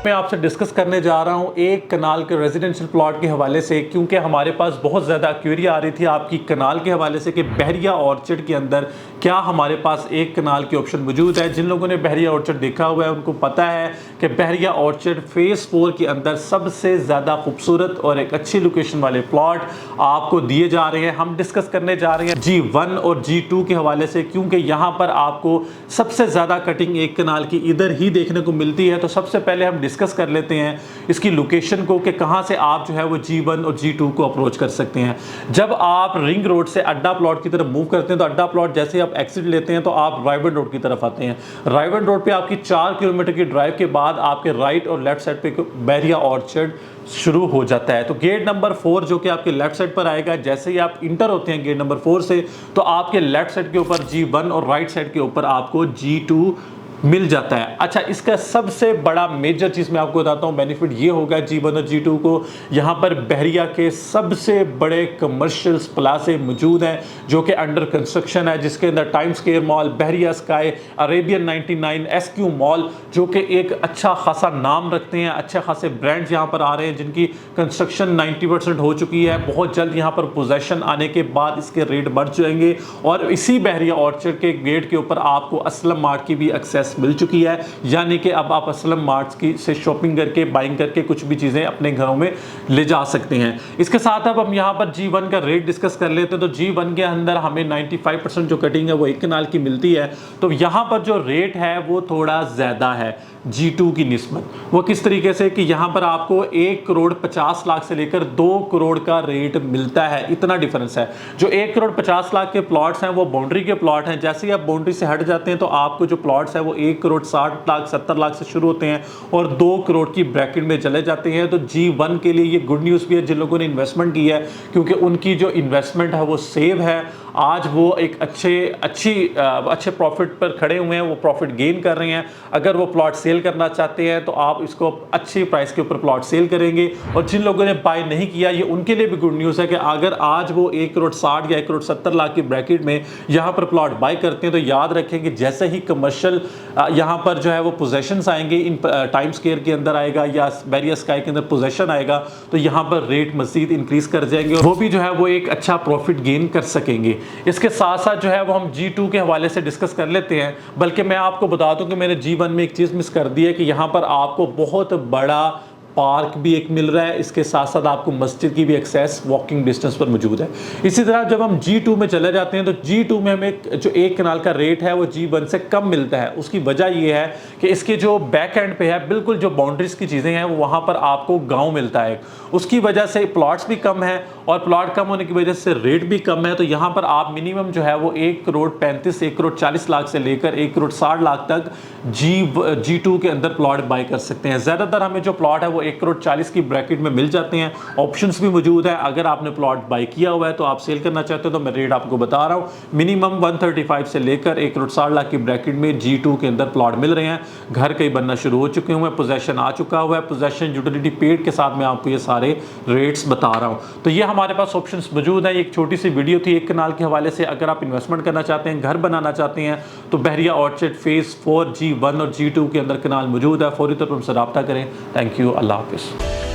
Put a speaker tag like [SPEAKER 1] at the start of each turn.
[SPEAKER 1] मैं आपसे डिस्कस करने जा रहा हूं एक कनाल के रेजिडेंशियल प्लॉट के हवाले से, क्योंकि हमारे पास बहुत ज़्यादा क्वेरी आ रही थी आपकी कनाल के हवाले से कि बहरिया ऑर्चर्ड के अंदर क्या हमारे पास एक कनाल की ऑप्शन मौजूद है। जिन लोगों ने बहरिया ऑर्चर्ड देखा हुआ है उनको पता है कि बहरिया ऑर्चर्ड फेज़ 4 के अंदर सबसे ज़्यादा खूबसूरत और एक अच्छी लोकेशन वाले प्लॉट आपको दिए जा रहे हैं। हम डिस्कस करने जा रहे हैं G1 और G2 के हवाले से, क्योंकि यहाँ पर आपको सबसे ज़्यादा कटिंग एक कनाल की इधर ही देखने को मिलती है। तो सबसे पहले हम डिस्कस कर लेते हैं इसकी लोकेशन को कि कहां से आप जो है वो G1 और G2 को अप्रोच कर सकते हैं। जब आप रिंग रोड से अड्डा प्लॉट की तरफ मूव करते हैं तो अड्डा प्लॉट जैसे आप एग्जिट लेते हैं तो आप रायवन रोड की तरफ आते हैं। रायवन रोड पे आपकी 4 किलोमीटर की ड्राइव के बाद आपके राइट और लेफ्ट साइड पे बहरिया ऑर्चर्ड शुरू हो जाता है। तो गेट नंबर 4 जो कि आपके लेफ्ट साइड पर आएगा, जैसे ही आप इंटर होते हैं गेट नंबर 4 से तो आपके लेफ्ट साइड के ऊपर G1 और राइट साइड के ऊपर आपको G2 मिल जाता है। अच्छा, इसका सबसे बड़ा मेजर चीज़ मैं आपको बताता हूँ, बेनिफिट ये होगा G1 और G2 को, यहाँ पर बहरिया के सबसे बड़े कमर्शियल प्लाजे मौजूद हैं जो कि अंडर कंस्ट्रक्शन है, जिसके अंदर टाइम स्क्वायर मॉल, बहरिया स्काई, अरेबियन 99, SQ मॉल जो कि एक अच्छा खासा नाम रखते हैं, अच्छे खासे ब्रांड्स यहाँ पर आ रहे हैं जिनकी कंस्ट्रक्शन 90% हो चुकी है। बहुत जल्द यहाँ पर पोजेशन आने के बाद इसके रेट बढ़ जाएंगे और इसी बहरिया ऑर्चर्ड के गेट के ऊपर आपको असलम मार्ट की भी एक्सेस मिल चुकी है, यानी कि अब आप असलम मार्ट्स की से शॉपिंग करके बाइंग करके कुछ भी चीजें अपने घरों में ले जा सकते हैं। इसके साथ अब हम यहाँ पर G1 का रेट डिस्कस कर लेते हैं। तो G1 के अंदर हमें 95% जो कटिंग है वो एक कनाल की मिलती है। तो यहाँ पर जो रेट है वो थोड़ा ज्यादा है G2 की निस्बत। वो किस तरीके से कि यहाँ पर आपको 1 करोड़ 50 लाख से लेकर 2 करोड़ का रेट मिलता है, इतना डिफरेंस है। जो 1 करोड़ 50 लाख के प्लॉट्स हैं वो बाउंड्री के प्लॉट हैं, जैसे ही आप बाउंड्री से हट जाते हैं तो आपको जो प्लॉट्स है वो 1 करोड़ 60 लाख 70 लाख से शुरू होते हैं और 2 करोड़ की ब्रैकेट में चले जाते हैं। तो G1 के लिए ये गुड न्यूज़ भी है जिन लोगों ने इन्वेस्टमेंट की है, क्योंकि उनकी जो इन्वेस्टमेंट है वो सेव है। आज वो एक अच्छे प्रॉफिट पर खड़े हुए हैं, वो प्रॉफिट गेन कर रहे हैं। अगर वो प्लॉट सेल करना चाहते हैं तो आप इसको अच्छी प्राइस के ऊपर प्लॉट सेल करेंगे। और जिन लोगों ने बाय नहीं किया, ये उनके लिए भी गुड न्यूज़ है कि अगर आज वो 1 करोड़ 60 या 1 करोड़ 70 लाख की ब्रैकेट में यहाँ पर प्लॉट बाय करते हैं तो याद रखें कि जैसे ही कमर्शियल यहाँ पर जो है वो पोजेशंस आएंगे, इन टाइम स्क्वायर के अंदर आएगा या बहरिया स्काई के अंदर पोजेशन आएगा तो यहाँ पर रेट मजीद इंक्रीज कर जाएंगे और वो भी जो है वो एक अच्छा प्रॉफिट गेन कर सकेंगे। इसके साथ साथ जो है वो हम G2 के हवाले से डिस्कस कर लेते हैं। बल्कि मैं आपको बता दूं कि मैंने G1 में एक चीज़ मिस कर दी है कि यहाँ पर आपको बहुत बड़ा पार्क भी एक मिल रहा है, इसके साथ साथ आपको मस्जिद की भी एक्सेस वॉकिंग डिस्टेंस पर मौजूद है। इसी तरह जब हम G2 में चले जाते हैं तो G2 में हमें जो एक कनाल का रेट है वो G1 से कम मिलता है। उसकी वजह ये है कि इसके जो बैक एंड पे है, बिल्कुल जो बाउंड्रीज की चीज़ें हैं वो वहाँ पर आपको गाँव मिलता है। उसकी वजह से प्लॉट्स भी कम है और प्लॉट कम होने की वजह से रेट भी कम है। तो यहाँ पर आप मिनिमम जो है वो 1 करोड़ 35 1 करोड़ 40 लाख से लेकर 1 करोड़ 60 लाख तक G2 के अंदर प्लॉट बाय कर सकते हैं। ज़्यादातर हमें जो प्लॉट है वो 1 करोड़ 40 की ब्रैकेट में मिल जाते हैं। ऑप्शंस भी मौजूद है, अगर आपने प्लॉट बाय किया हुआ है तो आप सेल करना चाहते हो तो मैं रेट आपको बता रहा हूँ। मिनिमम 135 से लेकर 1 करोड़ 60 लाख की ब्रैकेट में G2 के अंदर प्लॉट मिल रहे हैं। घर कई बनना शुरू हो चुके हुए हैं, पोजेशन आ चुका हुआ है, पोजेशन यूटिलिटी पेड के साथ मैं आपको ये सारे रेट्स बता रहा हूँ। तो ये हमारे पास ऑप्शंस मौजूद है। एक छोटी सी वीडियो थी एक कनाल के हवाले से। अगर आप इन्वेस्टमेंट करना चाहते हैं, घर बनाना चाहते हैं तो बहरिया ऑर्चर्ड फेज़ 4 G1 और G2 के अंदर कनाल मौजूद है। फौरी तौर पर हमसे रब्ता करें। थैंक यू, अल्लाह हाफिज़।